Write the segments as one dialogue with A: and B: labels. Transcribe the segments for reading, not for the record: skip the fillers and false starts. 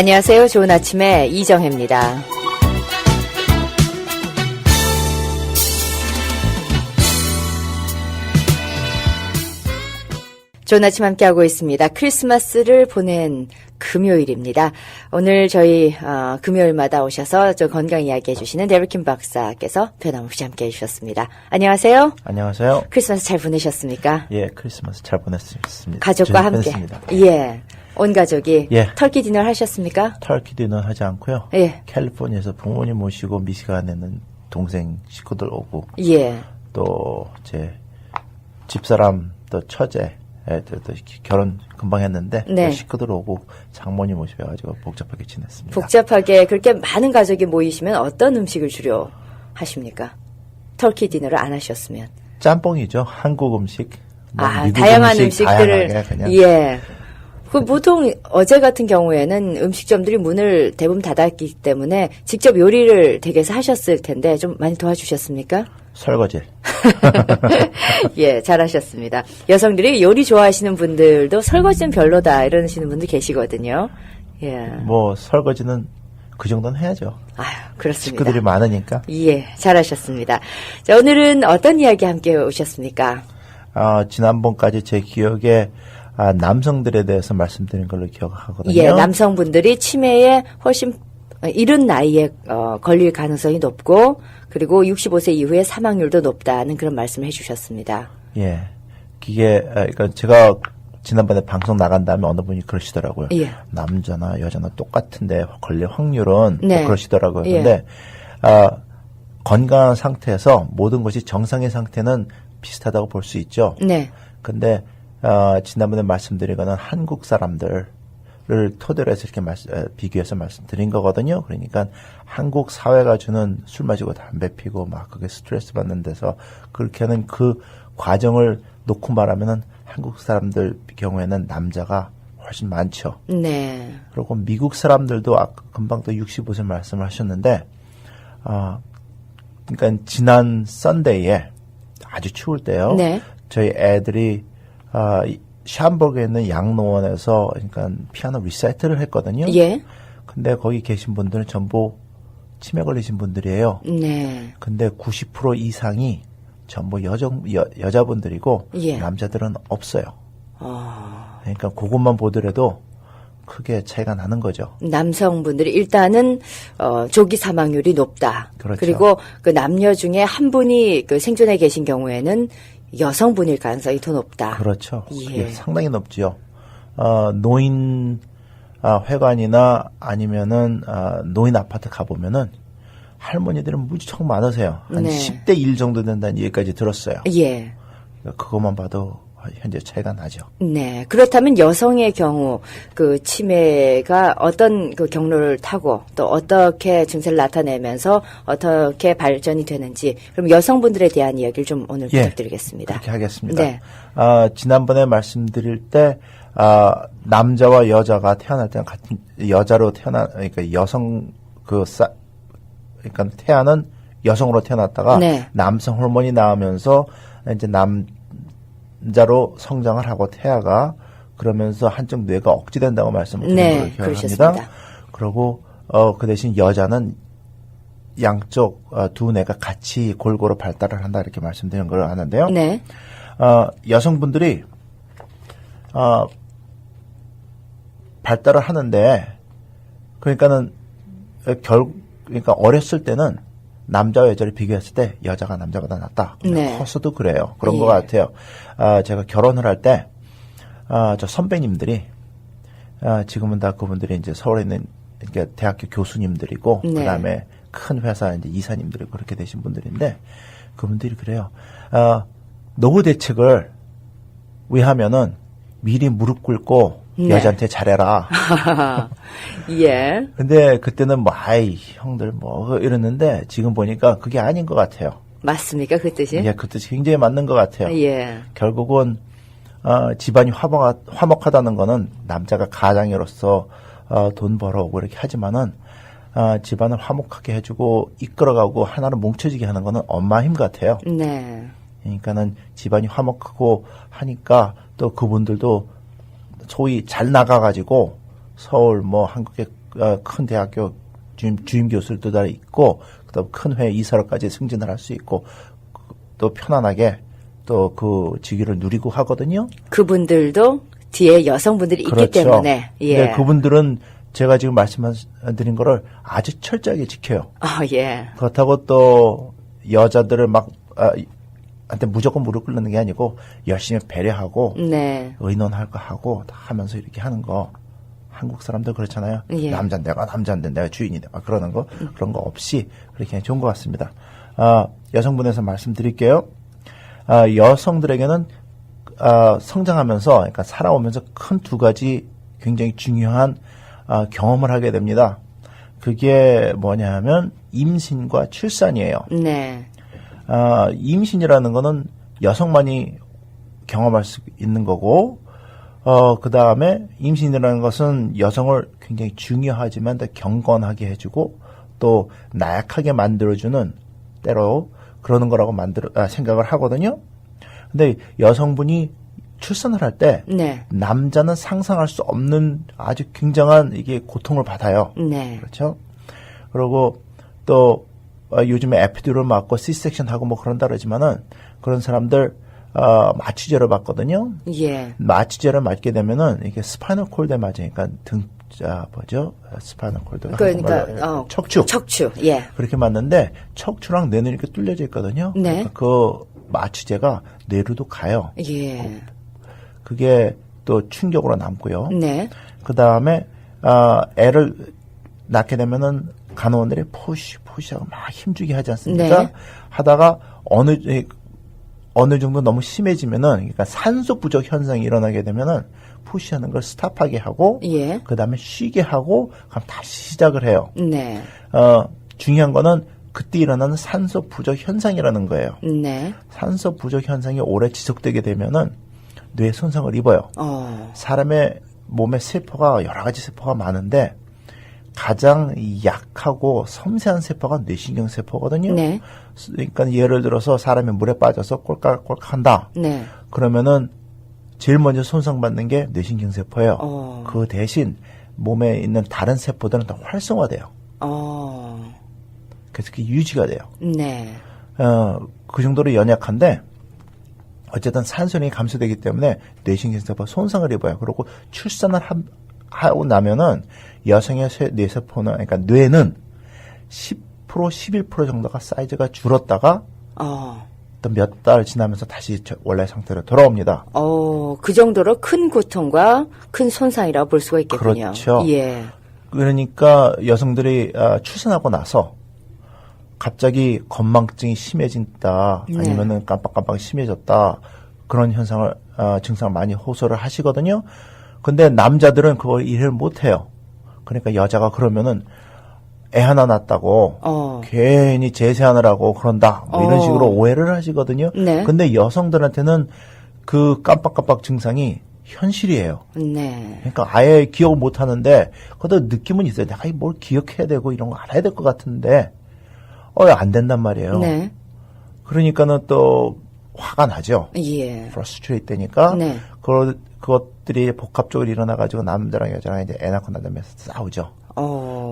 A: 안녕하세요. 좋은 아침에 이정혜입니다. 좋은 아침 함께하고 있습니다. 크리스마스를 보낸 금요일입니다. 오늘 저희 금요일마다 오셔서 저 건강 이야기 해주시는 데리킴 박사께서 변함없이 함께해 주셨습니다. 안녕하세요.
B: 안녕하세요.
A: 크리스마스 잘 보내셨습니까?
B: 예, 크리스마스 잘 보냈습니다.
A: 가족과 함께.
B: 보냈습니다.
A: 예. 온 가족이
B: 예.
A: 터키 디너 하셨습니까?
B: 터키 디너 하지 않고요.
A: 예.
B: 캘리포니아에서 부모님 모시고 미시간에는 동생 식구들 오고
A: 예.
B: 또 제 집사람 또 처제 또 결혼 금방 했는데
A: 네.
B: 또 식구들 오고 장모님 모셔가지고 복잡하게 지냈습니다.
A: 복잡하게 그렇게 많은 가족이 모이시면 어떤 음식을 주로 하십니까? 터키 디너를 안 하셨으면.
B: 짬뽕이죠. 한국 음식. 미국
A: 다양한 음식들을.
B: 다양하게 그냥.
A: 예. 그 보통 어제 같은 경우에는 음식점들이 문을 대부분 닫았기 때문에 직접 요리를 댁에서 하셨을 텐데 좀 많이 도와주셨습니까?
B: 설거지.
A: 예, 잘하셨습니다. 여성들이 요리 좋아하시는 분들도 설거지는 별로다 이러시는 분들 계시거든요. 예.
B: 뭐 설거지는 그 정도는 해야죠.
A: 아유, 그렇습니다.
B: 식구들이 많으니까.
A: 예, 잘하셨습니다. 자, 오늘은 어떤 이야기 함께 오셨습니까?
B: 지난번까지 제 기억에 남성들에 대해서 말씀드린 걸로 기억하거든요.
A: 예, 남성분들이 치매에 훨씬 이른 나이에 걸릴 가능성이 높고 그리고 65세 이후에 사망률도 높다는 그런 말씀을 해주셨습니다.
B: 예, 그러니까 제가 지난번에 방송 나간 다음에 어느 분이 그러시더라고요.
A: 예.
B: 남자나 여자나 똑같은데 걸릴 확률은
A: 네.
B: 또 그러시더라고요.
A: 예.
B: 그런데 건강한 상태에서 모든 것이 정상의 상태는 비슷하다고 볼 수 있죠.
A: 네.
B: 근데 지난번에 말씀드린 거는 한국 사람들을 토대로 해서 이렇게 비교해서 말씀드린 거거든요. 그러니까 한국 사회가 주는 술 마시고 담배 피고 막 그게 스트레스 받는 데서 그렇게 하는 그 과정을 놓고 말하면은 한국 사람들 경우에는 남자가 훨씬 많죠.
A: 네.
B: 그리고 미국 사람들도 금방 또 65세 말씀을 하셨는데, 그러니까 지난 썬데이에 아주 추울 때요.
A: 네.
B: 저희 애들이 샴버그에 있는 양로원에서 그러니까 피아노 리사이트를 했거든요.
A: 예.
B: 근데 거기 계신 분들은 전부 치매 걸리신 분들이에요.
A: 네.
B: 근데 90% 이상이 전부 여자분들이고
A: 예.
B: 남자들은 없어요. 그러니까 그것만 보더라도 크게 차이가 나는 거죠.
A: 남성분들이 일단은 조기 사망률이 높다.
B: 그렇죠.
A: 그리고 그 남녀 중에 한 분이 그 생존해 계신 경우에는 여성분일 가능성이 더 높다.
B: 그렇죠.
A: 예.
B: 그게 상당히 높죠. 노인 회관이나 아니면은 노인 아파트 가보면은 할머니들은 무지성 많으세요. 한
A: 네.
B: 10대 1 정도 된다는 얘기까지 들었어요.
A: 예.
B: 그것만 봐도 현재 차이가 나죠.
A: 네. 그렇다면 여성의 경우 그 치매가 어떤 그 경로를 타고 또 어떻게 증세를 나타내면서 어떻게 발전이 되는지 그럼 여성분들에 대한 이야기를 좀 오늘 부탁드리겠습니다.
B: 그렇게 하겠습니다.
A: 네.
B: 지난번에 말씀드릴 때 남자와 여자가 태어날 때는 같은 여자로 그러니까 여성 그러니까 태아는 여성으로 태어났다가
A: 네.
B: 남성 호르몬이 나오면서 이제 남자로 성장을 하고 태아가 그러면서 한쪽 뇌가 억지된다고 말씀을 드린
A: 네,
B: 걸로 기억합니다.
A: 그러셨습니다.
B: 그리고 그 대신 여자는 양쪽 두 뇌가 같이 골고루 발달을 한다 이렇게 말씀드린 걸 아는데요.
A: 네.
B: 여성분들이 발달을 하는데 그러니까 어렸을 때는 남자와 여자를 비교했을 때 여자가 남자보다 낫다.
A: 네.
B: 커서도 그래요. 그런
A: 예.
B: 것 같아요. 제가 결혼을 할 때, 저 선배님들이, 지금은 다 그분들이 이제 서울에 있는, 그러니까 대학교 교수님들이고,
A: 네.
B: 그 다음에 큰 회사 이제 이사님들이 그렇게 되신 분들인데, 그분들이 그래요. 노후 대책을 위하면은 미리 무릎 꿇고
A: 네.
B: 여자한테 잘해라.
A: 예.
B: 근데 그때는 형들 이랬는데 지금 보니까 그게 아닌 것 같아요.
A: 맞습니까? 그 뜻이?
B: 예, 그 뜻이 굉장히 맞는 것 같아요.
A: 예.
B: 결국은 집안이 화목하다는 거는 남자가 가장으로서 돈 벌어오고 이렇게 하지만은 집안을 화목하게 해주고 이끌어가고 하나로 뭉쳐지게 하는 거는 엄마 힘 같아요.
A: 네.
B: 그러니까는 집안이 화목하고 하니까 또 그분들도 소위 잘 나가가지고 서울 한국에 큰 대학교 주임 교수들도 다 있고, 그다음 큰 회의 이사로까지 승진을 할 수 있고, 또 편안하게 또 그 직위를 누리고 하거든요.
A: 그분들도 뒤에 여성분들이
B: 그렇죠.
A: 있기 때문에. 예.
B: 근데 그분들은 제가 지금 말씀드린 거를 아주 철저하게 지켜요.
A: 예.
B: 그렇다고 또 여자들을 막 한테 무조건 무릎 꿇는 게 아니고 열심히 배려하고
A: 네.
B: 의논할 거 하고 다 하면서 이렇게 하는 거. 한국 사람들 그렇잖아요.
A: 예.
B: 남자인데 내가 주인이다. 막 그러는 거 그런 거 없이 그렇게 좋은 것 같습니다. 여성분에서 말씀드릴게요. 여성들에게는 성장하면서, 그러니까 살아오면서 큰 두 가지 굉장히 중요한 경험을 하게 됩니다. 그게 뭐냐면 임신과 출산이에요.
A: 네.
B: 임신이라는 거는 여성만이 경험할 수 있는 거고, 그 다음에 임신이라는 것은 여성을 굉장히 중요하지만 더 경건하게 해주고 또 나약하게 만들어주는 때로 그러는 거라고 생각을 하거든요. 근데 여성분이 출산을 할 때
A: 네.
B: 남자는 상상할 수 없는 아주 굉장한 이게 고통을 받아요.
A: 네.
B: 그렇죠? 그리고 또 요즘에 에피듀럴 맞고 C섹션 하고 뭐 그런다 그러지만은 그런 사람들 마취제를 받거든요.
A: 예.
B: 마취제를 맞게 되면은 이게 스파이널 콜드에 맞으니까 스파이널 콜드가
A: 그러니까
B: 척추.
A: 예.
B: 그렇게 맞는데 척추랑 뇌는 이렇게 뚫려져 있거든요.
A: 네.
B: 그러니까 그 마취제가 뇌로도 가요.
A: 예.
B: 그게 또 충격으로 남고요.
A: 네.
B: 그 다음에 애를 낳게 되면은 간호원들이 푸시하고 막 힘주게 하지 않습니까?
A: 네.
B: 하다가 어느 정도 너무 심해지면은, 그러니까 산소 부족 현상이 일어나게 되면은 푸시하는 걸 스탑하게 하고,
A: 예.
B: 그 다음에 쉬게 하고, 그럼 다시 시작을 해요.
A: 네.
B: 중요한 거는 그때 일어나는 산소 부족 현상이라는 거예요.
A: 네.
B: 산소 부족 현상이 오래 지속되게 되면은 뇌 손상을 입어요. 사람의 몸에 세포가 여러 가지 세포가 많은데 가장 약하고 섬세한 세포가 뇌신경 세포거든요.
A: 네.
B: 그러니까 예를 들어서 사람이 물에 빠져서 꼴깍꼴깍한다.
A: 네.
B: 그러면은 제일 먼저 손상받는 게 뇌신경 세포예요. 그 대신 몸에 있는 다른 세포들은 더 활성화돼요. 그래서 그게 유지가 돼요.
A: 네.
B: 그 정도로 연약한데 어쨌든 산소량이 감소되기 때문에 뇌신경 세포가 손상을 입어요. 그리고 출산을 하고 나면은 여성의 뇌세포는, 그러니까 뇌는 10%, 11% 정도가 사이즈가 줄었다가 또 몇 달 지나면서 다시 원래 상태로 돌아옵니다.
A: 그 정도로 큰 고통과 큰 손상이라고 볼 수가 있겠군요.
B: 그렇죠.
A: 예.
B: 그러니까 여성들이 출산하고 나서 갑자기 건망증이 심해진다, 아니면은 깜빡깜빡 심해졌다, 그런 현상을, 증상을 많이 호소를 하시거든요. 근데 남자들은 그걸 이해를 못 해요. 그러니까 여자가 그러면은 애 하나 낳았다고 괜히 제세하느라고 그런다, 뭐 이런 식으로 오해를 하시거든요.
A: 네.
B: 근데 여성들한테는 그 깜빡깜빡 증상이 현실이에요.
A: 네.
B: 그러니까 아예 기억을 못 하는데, 그래도 느낌은 있어요. 내가 뭘 기억해야 되고 이런 거 알아야 될 것 같은데, 안 된단 말이에요.
A: 네.
B: 그러니까는 또 화가 나죠.
A: 예.
B: 프러스트레이트 되니까.
A: 네.
B: 그것들이 복합적으로 일어나가지고 남자랑 여자랑 이제 애 낳고 나면서 싸우죠.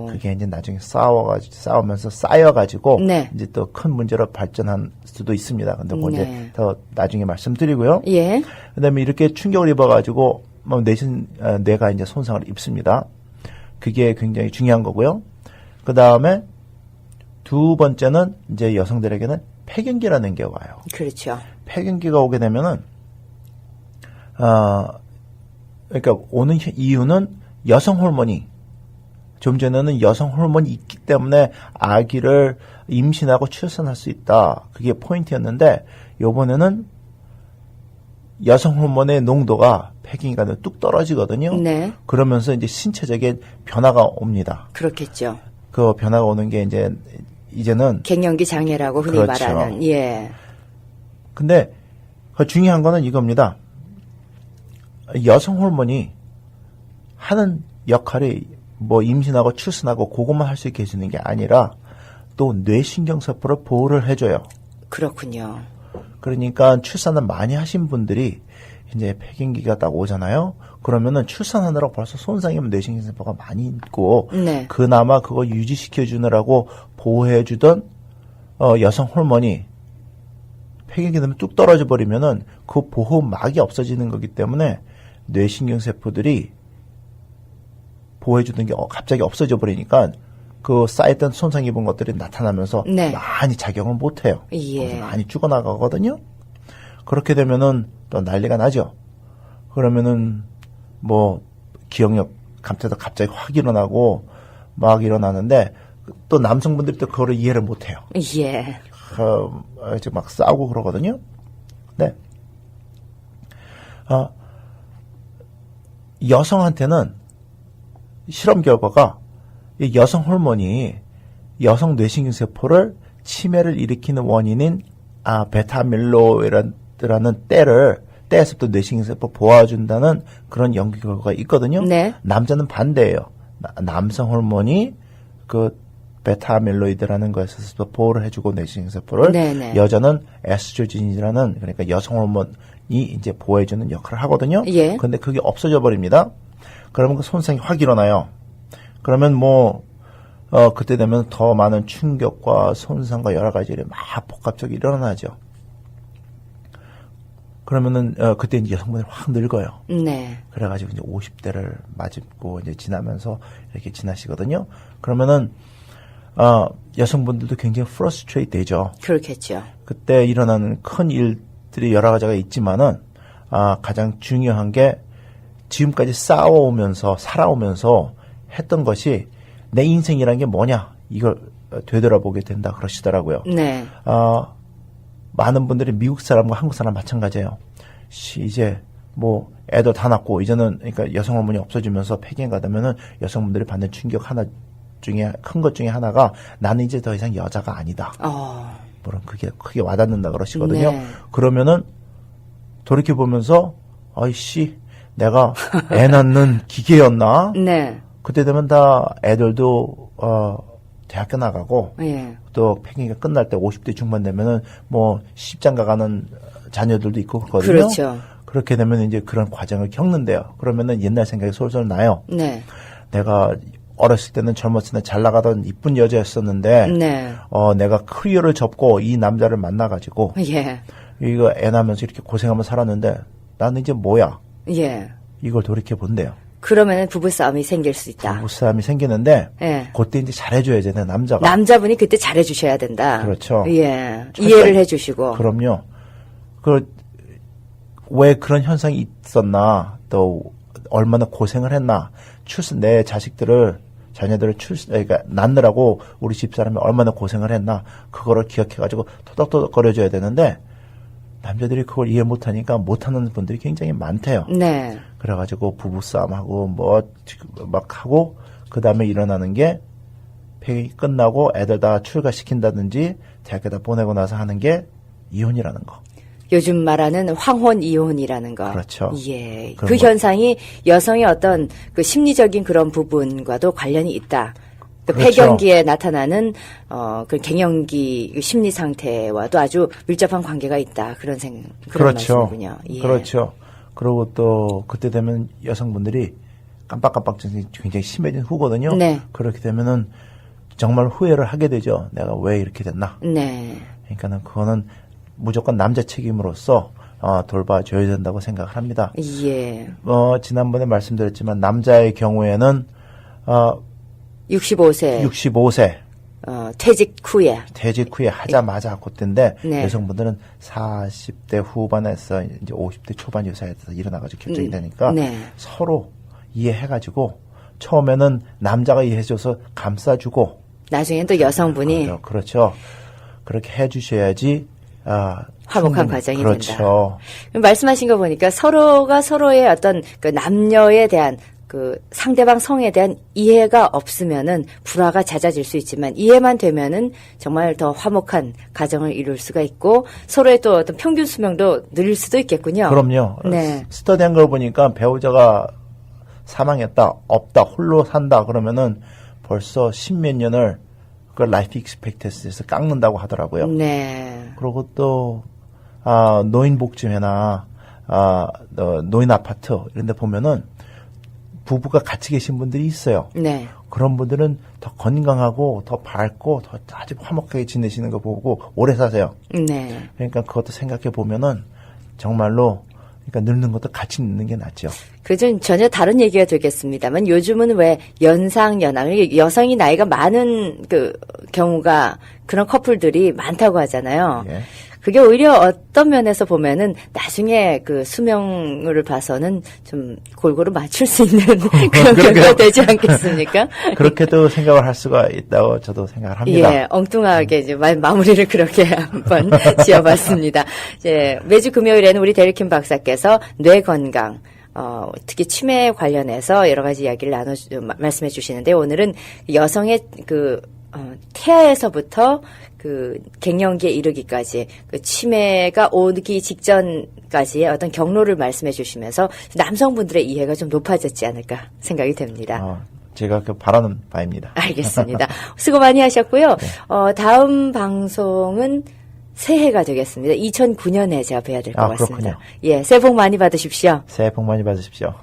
B: 그게 이제 나중에 싸우면서 쌓여가지고
A: 네.
B: 이제 또 큰 문제로 발전할 수도 있습니다. 근데 뭐
A: 네.
B: 이제 더 나중에 말씀드리고요.
A: 예.
B: 그다음에 이렇게 충격을 입어가지고 뇌가 이제 손상을 입습니다. 그게 굉장히 중요한 거고요. 그 다음에 두 번째는 이제 여성들에게는 폐경기라는 게 와요.
A: 그렇죠.
B: 폐경기가 오게 되면은 그러니까 오는 이유는 여성 호르몬이, 좀 전에는 여성 호르몬이 있기 때문에 아기를 임신하고 출산할 수 있다, 그게 포인트였는데, 요번에는 여성 호르몬의 농도가 폐경기가 뚝 떨어지거든요.
A: 네.
B: 그러면서 이제 신체적인 변화가 옵니다.
A: 그렇겠죠.
B: 그 변화가 오는 게 이제는
A: 갱년기 장애라고 흔히
B: 그렇죠.
A: 말하는. 예.
B: 근데 그 중요한 거는 이겁니다. 여성 호르몬이 하는 역할이 뭐 임신하고 출산하고 그것만 할 수 있게 해주는 게 아니라 또 뇌신경세포를 보호를 해줘요.
A: 그렇군요.
B: 그러니까 출산을 많이 하신 분들이 이제 폐경기가 딱 오잖아요. 그러면은 출산하느라고 벌써 손상이 뇌신경세포가 많이 있고
A: 네.
B: 그나마 그거 유지시켜 주느라고 보호해 주던 여성 호르몬이 폐경기 되면 뚝 떨어져 버리면은 그 보호막이 없어지는 거기 때문에 뇌신경세포들이 보호해 주던 게 갑자기 없어져 버리니까 그 쌓였던 손상 입은 것들이 나타나면서
A: 네.
B: 많이 작용을 못 해요.
A: 예.
B: 많이 죽어나가거든요. 그렇게 되면은 또 난리가 나죠. 그러면은 뭐 기억력 감퇴도 갑자기 확 일어나고 막 일어나는데 또 남성분들이 또 그거를 이해를 못 해요.
A: 예.
B: 이제 막 싸우고 그러거든요. 네. 여성한테는 실험 결과가 이 여성 호르몬이 여성 뇌신경세포를 치매를 일으키는 원인인 베타밀로이라는 때에서부터 뇌신경세포 보호해준다는 그런 연구 결과가 있거든요.
A: 네.
B: 남자는 반대예요. 남성 호르몬이 그 베타밀로이드라는 것에서 보호를 해주고 뇌신경세포를
A: 네네.
B: 여자는 에스트로겐이라는 그러니까 여성 호르몬이 이제 보호해주는 역할을 하거든요.
A: 예.
B: 근데 그게 없어져 버립니다. 그러면 그 손상이 확 일어나요. 그러면 그때 되면 더 많은 충격과 손상과 여러 가지 일이 막 복합적으로 일어나죠. 그러면은, 그때 이제 여성분들이 확 늙어요.
A: 네.
B: 그래가지고 이제 50대를 맞고 이제 지나면서 이렇게 지나시거든요. 그러면은, 여성분들도 굉장히 프러스트레이트 되죠.
A: 그렇겠죠.
B: 그때 일어나는 큰 일들이 여러 가지가 있지만은, 가장 중요한 게 지금까지 싸워오면서, 살아오면서 했던 것이 내 인생이란 게 뭐냐, 이걸 되돌아보게 된다 그러시더라고요.
A: 네.
B: 많은 분들이 미국 사람과 한국 사람 마찬가지예요. 이제 애도 다 낳고 이제는 그러니까 여성 호르몬이 없어지면서 폐경가 되면은 여성분들이 받는 충격 하나 중에 큰 것 중에 하나가 나는 이제 더 이상 여자가 아니다. 물론 그게 크게 와닿는다 그러시거든요.
A: 네.
B: 그러면은 돌이켜 보면서 아이씨 내가 애 낳는 기계였나?
A: 네.
B: 그때 되면 다 애들도 대학교 나가고
A: 예.
B: 또 폐경기가 끝날 때 50대 중반 되면은 시집장가 가는 자녀들도 있고 그렇거든요.
A: 그렇죠.
B: 그렇게 되면 이제 그런 과정을 겪는데요. 그러면은 옛날 생각이 솔솔 나요.
A: 네.
B: 내가 어렸을 때는 젊었을 때 잘 나가던 이쁜 여자였었는데
A: 네.
B: 내가 커리어를 접고 이 남자를 만나가지고
A: 예.
B: 이거 애 낳으면서 이렇게 고생하면서 살았는데 나는 이제 뭐야?
A: 예.
B: 이걸 돌이켜 본대요.
A: 그러면은 부부싸움이 생길 수 있다.
B: 부부싸움이 생기는데
A: 예.
B: 그때 이제 잘해줘야 돼, 남자가.
A: 남자분이 그때 잘해주셔야 된다.
B: 그렇죠.
A: 예.
B: 철저히-
A: 이해를 해주시고.
B: 그럼요. 왜 그런 현상이 있었나, 또 얼마나 고생을 했나, 내 자녀들을 그러니까 낳느라고 우리 집사람이 얼마나 고생을 했나, 그거를 기억해가지고 토닥토닥거려줘야 되는데, 남자들이 그걸 이해 못하니까 못하는 분들이 굉장히 많대요.
A: 네.
B: 그래가지고 부부싸움하고 막 하고, 그 다음에 일어나는 게 폐경이 끝나고 애들 다 출가시킨다든지 대학교다 보내고 나서 하는 게 이혼이라는 거.
A: 요즘 말하는 황혼 이혼이라는 거.
B: 그렇죠.
A: 예.
B: 그런
A: 그
B: 거.
A: 현상이 여성의 어떤 그 심리적인 그런 부분과도 관련이 있다. 그
B: 그렇죠.
A: 폐경기에 나타나는 그 갱년기 심리 상태와도 아주 밀접한 관계가 있다. 그런
B: 그렇죠.
A: 말씀이군요. 예.
B: 그렇죠. 그리고 또 그때 되면 여성분들이 깜빡깜빡 굉장히 심해진 후거든요.
A: 네.
B: 그렇게 되면은 정말 후회를 하게 되죠. 내가 왜 이렇게 됐나.
A: 네.
B: 그러니까는 그거는 무조건 남자 책임으로서 돌봐줘야 된다고 생각을 합니다.
A: 예.
B: 지난번에 말씀드렸지만 남자의 경우에는
A: 65세
B: 65세
A: 퇴직 후에.
B: 퇴직 후에 하자마자 그때인데
A: 네.
B: 여성분들은 40대 후반에서 이제 50대 초반 유사에서 일어나가지고 결정이 되니까
A: 네.
B: 서로 이해해가지고 처음에는 남자가 이해해줘서 감싸주고
A: 나중엔 또 여성분이
B: 그렇죠. 그렇게 해주셔야지
A: 화목한
B: 충분히,
A: 과정이
B: 그렇죠.
A: 된다. 말씀하신 거 보니까 서로가 서로의 어떤 그 남녀에 대한 그 상대방 성에 대한 이해가 없으면은 불화가 잦아질 수 있지만 이해만 되면은 정말 더 화목한 가정을 이룰 수가 있고 서로의 또 어떤 평균 수명도 늘릴 수도 있겠군요.
B: 그럼요.
A: 네.
B: 스터디한 걸 보니까 배우자가 사망했다, 없다, 홀로 산다 그러면은 벌써 십몇 년을 그 라이프 익스펙턴시에서 깎는다고 하더라고요.
A: 네.
B: 그리고 또 노인복지회나 노인 아파트 이런 데 보면은 부부가 같이 계신 분들이 있어요.
A: 네.
B: 그런 분들은 더 건강하고 더 밝고 더 아주 화목하게 지내시는 거 보고 오래 사세요.
A: 네.
B: 그러니까 그것도 생각해 보면은 정말로 그러니까 늙는 것도 같이 늙는 게 낫죠.
A: 그좀 전혀 다른 얘기가 되겠습니다만 요즘은 왜 연상연하 여성이 나이가 많은 그 경우가 그런 커플들이 많다고 하잖아요.
B: 예.
A: 그게 오히려 어떤 면에서 보면은 나중에 그 수명을 봐서는 좀 골고루 맞출 수 있는 그런 결과가 되지 않겠습니까?
B: 그렇게도 생각을 할 수가 있다고 저도 생각을 합니다.
A: 예, 엉뚱하게 이제 마무리를 그렇게 한번 지어봤습니다. 이제 매주 금요일에는 우리 데리킴 박사께서 뇌 건강, 특히 치매 관련해서 여러 가지 이야기를 말씀해 주시는데 오늘은 여성의 태아에서부터 그 갱년기에 이르기까지 그 치매가 오기 직전까지의 어떤 경로를 말씀해 주시면서 남성분들의 이해가 좀 높아졌지 않을까 생각이 됩니다.
B: 제가 바라는 바입니다.
A: 알겠습니다. 수고 많이 하셨고요. 다음 방송은 새해가 되겠습니다. 2009년에 제가 뵈야 될 것 같습니다.
B: 그렇군요.
A: 예, 새해 복 많이 받으십시오.
B: 새해 복 많이 받으십시오.